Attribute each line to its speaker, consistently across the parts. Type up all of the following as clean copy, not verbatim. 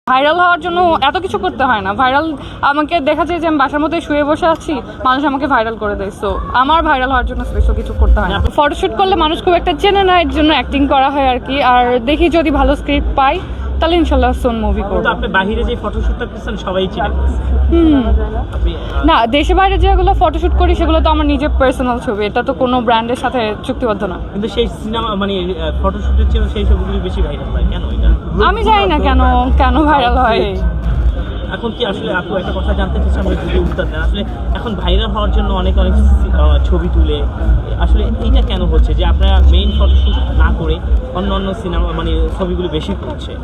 Speaker 1: Viral হওয়ার জন্য এত কিছু করতে হয় না। ভাইরাল আমাকে দেখা যায় যে আমি বাসার মধ্যে শুয়ে বসে আছি, মানুষ আমাকে ভাইরাল করে দেয়। সো আমার ভাইরাল হওয়ার জন্য স্পেশাল কিছু করতে হয় না। ফটোশুট করলে মানুষ খুব একটা চেনে না, এর জন্য অ্যাক্টিং করা হয় আর কি। আর দেখি যদি ভালো স্ক্রিপ্ট পাই তাহলে ইনশাল্লাহ সোন মুভি করব।
Speaker 2: আপনি বাইরে যে ফটোশুটটা করছেন সবাই চিনে।
Speaker 1: না, দেশে বাইরে যেগুলো ফটোশুট করি সেগুলো তো আমার নিজের পার্সোনাল ছবি, এটা তো কোনো ব্র্যান্ডের সাথে চুক্তিবদ্ধ না।
Speaker 2: কিন্তু সেই সিনেমা মানে ফটোশুটের চেয়ে সেই ছবিগুলো বেশি ভাইরাল হয় কেন এটা?
Speaker 1: আমি জানি না কেন ভাইরাল হয়।
Speaker 2: এখন কি আসলে আপু একটা কথা জানতে চাচ্ছি, আমরা যদি উত্তর দেন, আসলে এখন ভাইরাল হওয়ার জন্য অনেক ছবি তুলে, আসলে এইটা কেন হচ্ছে যে আপনারা মেইন ফটোশুট না করে অন্য অন্য সিনেমা মানে ছবিগুলো বেশি করছে?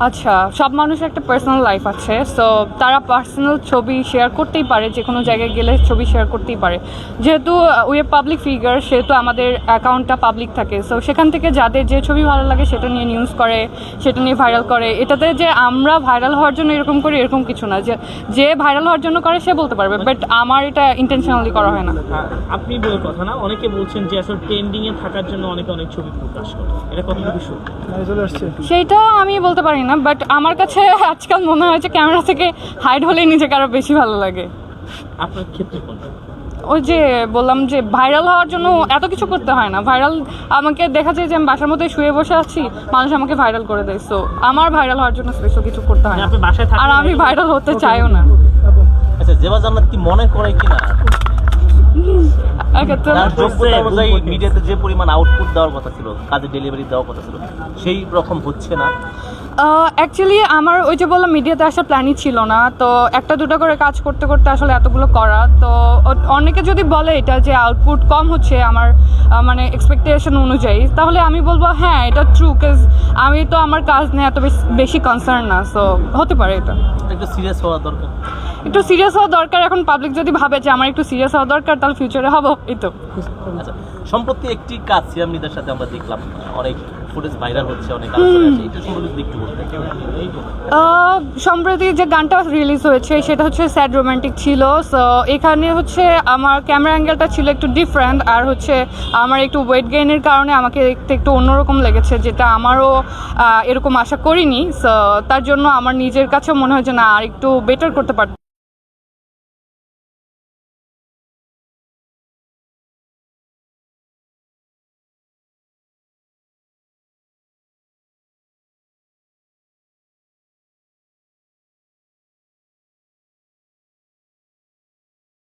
Speaker 1: আচ্ছা, সব মানুষের একটা পার্সোনাল লাইফ আছে, সো তারা পার্সোনাল ছবি শেয়ার করতেই পারে, যে কোনো জায়গায় গেলে ছবি শেয়ার করতেই পারে। যেহেতু উই এ পাবলিক ফিগার, সেহেতু আমাদের অ্যাকাউন্টটা পাবলিক থাকে। সো সেখান থেকে যাদের যে ছবি ভালো লাগে সেটা নিয়ে নিউজ করে, সেটা নিয়ে ভাইরাল করে। এটাতে যে আমরা ভাইরাল হওয়ার জন্য এরকম করি এরকম কিছু না, যে ভাইরাল হওয়ার জন্য করে সে বলতে পারবে, বাট আমার এটা ইন্টেনশনালি করা হয় না।
Speaker 2: আপনি বলে কথা না, অনেকে বলছেন যে আসলে ট্রেন্ডিংয়ে থাকার জন্য অনেকে অনেক ছবি প্রকাশ করে, এটা কতটুকু সত্যি?
Speaker 1: সেইটা আমি বলতে পারি না, বাট আমার কাছে আজকাল মনে হয় যে ক্যামেরা থেকে হাইড হলেই নিজেকে আরো বেশি ভালো লাগে।
Speaker 2: আপনার ক্ষেত্রে কোনটা?
Speaker 1: ওই যে বললাম যে ভাইরাল হওয়ার জন্য এত কিছু করতে হয় না। ভাইরাল আমাকে দেখা যায় যে আমি বাসার মধ্যে শুয়ে বসে আছি, মানুষ আমাকে ভাইরাল করে দেয়। সো আমার ভাইরাল হওয়ার জন্য স্পেশাল কিছু করতে হয় না,
Speaker 2: আপনি বাসায় থাকেন
Speaker 1: আর আমি ভাইরাল হতে চাইও না।
Speaker 3: আচ্ছা, জেবা জান্নাত কি মনে করে কিনা তার যোগ্যতা অনুযায়ী মিডিয়াতে যে পরিমাণ আউটপুট দেওয়ার কথা ছিল, কাজে ডেলিভারি দেওয়ার কথা ছিল, সেই রকম হচ্ছে না?
Speaker 1: অ্যাকচুয়ালি আমার ওই যে বললাম মিডিয়াতে আসার প্ল্যানই ছিল না, তো একটা দুটো করে কাজ করতে করতে আসলে এতগুলো করা, তো অনেকে যদি বলে এটা যে আউটপুট কম হচ্ছে আমার মানে এক্সপেকটেশন অনুযায়ী, তাহলে আমি বলবো হ্যাঁ এটা ট্রু, বিকজ আমি তো আমার কাজ নিয়ে এত বেশি কনসার্ন না। সো হতে পারে এটা
Speaker 3: একটু সিরিয়াস হওয়া দরকার।
Speaker 1: একটু সিরিয়াস হওয়া দরকার। এখন পাবলিক যদি ভাবে যে আমার একটু সিরিয়াস হওয়া দরকার, তাহলে ফিউচারে হবো। এই তো।
Speaker 3: আচ্ছা, সম্প্রতি একটি কাজ সিয়াম নিদার সাথে আমরা দেখলাম, অনেক ফুটেজ ভাইরাল হচ্ছে, অনেক আলোচনা আছে, এটা সম্পর্কে যদি একটু বলতে।
Speaker 1: সম্প্রতি যে গানটা রিলিজ হয়েছে সেটা হচ্ছে স্যাড রোমান্টিক ছিল। সো এখানে হচ্ছে আমার ক্যামেরা অ্যাঙ্গেলটা ছিল একটু ডিফারেন্ট, আর হচ্ছে আমার একটু ওয়েট গেইনের কারণে আমাকে দেখতে একটু অন্যরকম লেগেছে, যেটা আমারও এরকম আশা করিনি। সো তার জন্য আমার নিজের কাছেও মনে হয় যে না, আর একটু বেটার করতে পারতাম।